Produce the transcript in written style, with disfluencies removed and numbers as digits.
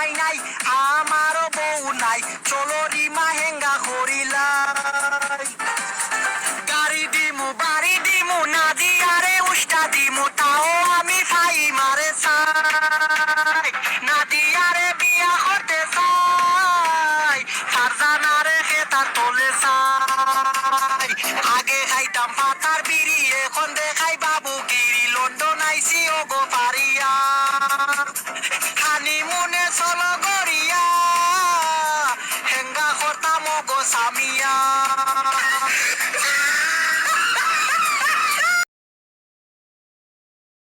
জামাই নাই আমারও বউ নাই চলো রিমা হেঙ্গা করিলাই গাড়ি দিমু বাড়ি দিমু না দিয়ারে উষ্টা দিমু তাও আমি ফাই মারে চাই না দিয়ারে বিয়া করতে চাই ফারজানারে খেতার তোলে চাই আগে খাইতাম পাতার বিড়ি এখন দেখাই বাবুগিরি লন্ডন আইসি ও গো পারিয়া খানি মনে চলো গড়িয়া হেঙ্গা করতাম ও গো সামিয়া